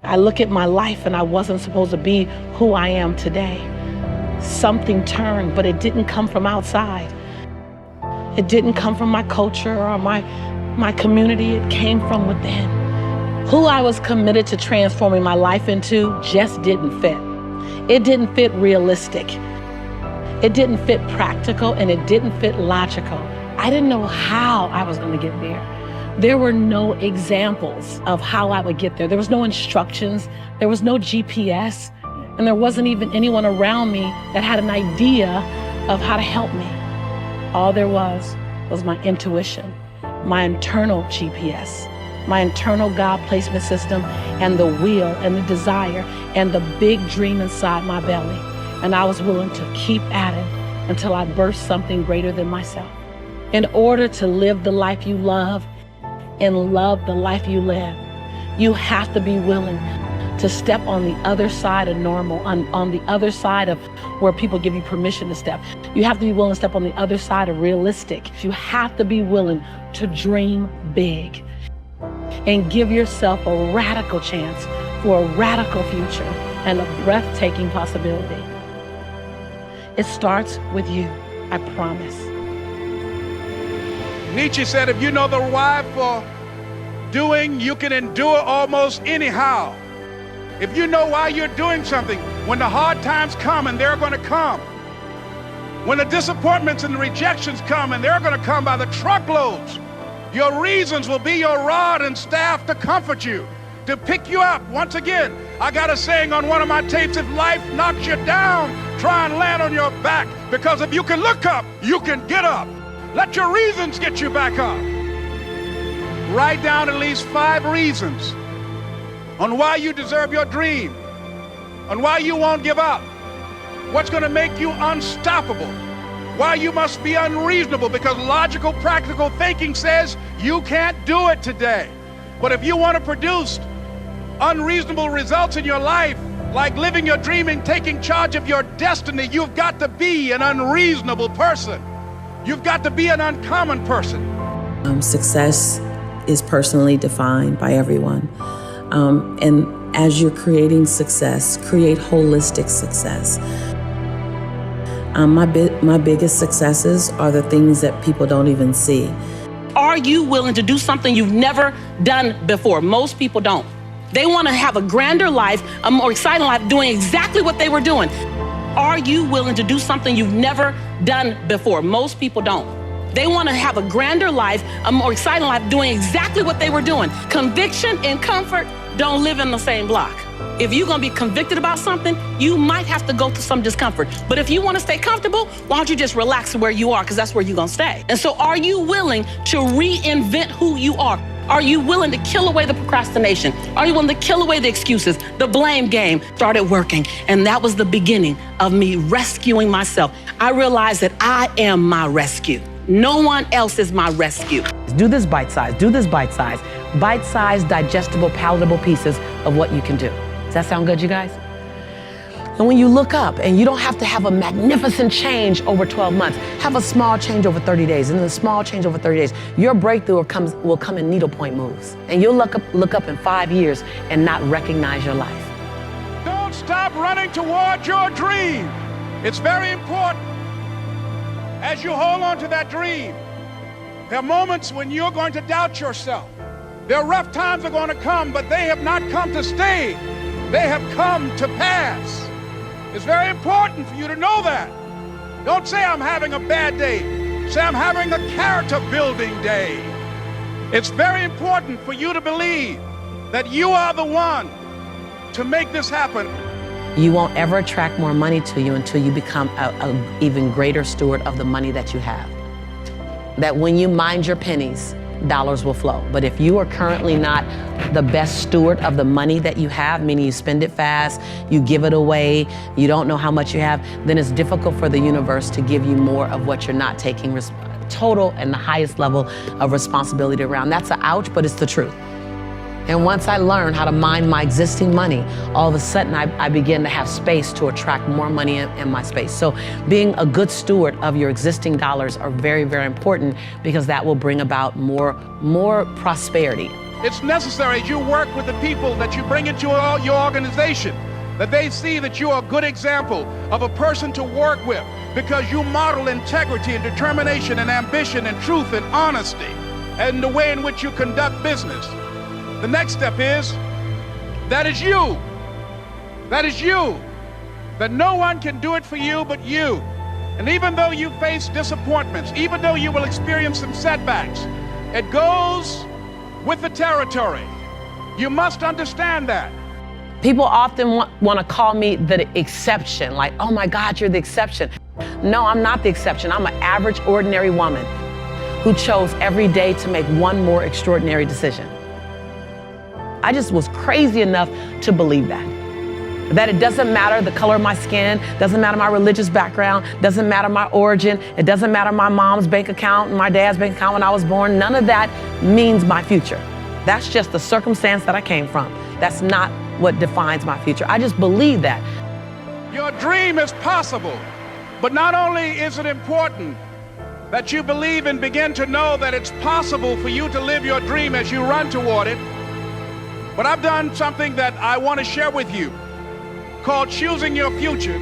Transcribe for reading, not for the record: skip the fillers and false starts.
I look at my life and I wasn't supposed to be who I am today. Something turned, but it didn't come from outside. It didn't come from my culture or my community. It came from within. Who I was committed to transforming my life into just didn't fit. It didn't fit realistic. It didn't fit practical, and it didn't fit logical. I didn't know how I was going to get there. There were no examples of how I would get there. There was no instructions. There was no GPS. And there wasn't even anyone around me that had an idea of how to help me. All there was my intuition, my internal GPS, my internal God placement system, and the will and the desire and the big dream inside my belly. And I was willing to keep at it until I birthed something greater than myself. In order to live the life you love and love the life you live, you have to be willing to step on the other side of normal, on the other side of where people give you permission to step. You have to be willing to step on the other side of realistic. You have to be willing to dream big and give yourself a radical chance for a radical future and a breathtaking possibility. It starts with you, I promise. Nietzsche said, if you know the why for doing, you can endure almost anyhow. If you know why you're doing something, when the hard times come, and they're going to come, when the disappointments and the rejections come, and they're going to come by the truckloads, your reasons will be your rod and staff to comfort you, to pick you up. Once again, I got a saying on one of my tapes, if life knocks you down, try and land on your back, because if you can look up, you can get up. Let your reasons get you back up. Write down at least 5 reasons on why you deserve your dream, on why you won't give up, what's going to make you unstoppable, why you must be unreasonable, because logical, practical thinking says you can't do it today. But if you want to produce unreasonable results in your life, like living your dream and taking charge of your destiny, you've got to be an unreasonable person. You've got to be an uncommon person. Success is personally defined by everyone. And as you're creating success, create holistic success. My biggest successes are the things that people don't even see. Are you willing to do something you've never done before? Most people don't. They want to have a grander life, a more exciting life, doing exactly what they were doing. Are you willing to do something you've never done before? Most people don't. They want to have a grander life, a more exciting life, doing exactly what they were doing. Conviction and comfort don't live in the same block. If you're going to be convicted about something, you might have to go through some discomfort. But if you want to stay comfortable, why don't you just relax where you are, because that's where you're going to stay. And so are you willing to reinvent who you are? Are you willing to kill away the procrastination? Are you willing to kill away the excuses? The blame game started working, and that was the beginning of me rescuing myself. I realized that I am my rescue. No one else is my rescue. Do this bite-size, do this bite-size. Bite-sized, digestible, palatable pieces of what you can do. Does that sound good, you guys? And when you look up, and you don't have to have a magnificent change over 12 months, have a small change over 30 days, and then a small change over 30 days, your breakthrough will come in needlepoint moves. And you'll look up in 5 years and not recognize your life. Don't stop running toward your dream. It's very important. As you hold on to that dream, there are moments when you're going to doubt yourself. There are rough times are going to come, but they have not come to stay. They have come to pass. It's very important for you to know that. Don't say I'm having a bad day. Say I'm having a character building day. It's very important for you to believe that you are the one to make this happen. You won't ever attract more money to you until you become an even greater steward of the money that you have. That when you mind your pennies, dollars will flow. But if you are currently not the best steward of the money that you have, meaning you spend it fast, you give it away, you don't know how much you have, then it's difficult for the universe to give you more of what you're not taking total and the highest level of responsibility around. That's an ouch, but it's the truth. And once I learned how to mind my existing money, all of a sudden I began to have space to attract more money in my space. So being a good steward of your existing dollars are very, very important, because that will bring about more prosperity. It's necessary as you work with the people that you bring into your organization, that they see that you are a good example of a person to work with, because you model integrity and determination and ambition and truth and honesty and the way in which you conduct business. The next step is, that is you. That is you. That no one can do it for you but you. And even though you face disappointments, even though you will experience some setbacks, it goes with the territory. You must understand that. People often want to call me the exception, like, oh my God, you're the exception. No, I'm not the exception. I'm an average, ordinary woman who chose every day to make one more extraordinary decision. I just was crazy enough to believe that it doesn't matter the color of my skin, doesn't matter my religious background, doesn't matter my origin, it doesn't matter my mom's bank account and my dad's bank account when I was born. None of that means my future. That's just the circumstance that I came from. That's not what defines my future. I just believe that. Your dream is possible, but not only is it important that you believe and begin to know that it's possible for you to live your dream as you run toward it, but I've done something that I want to share with you called Choosing Your Future.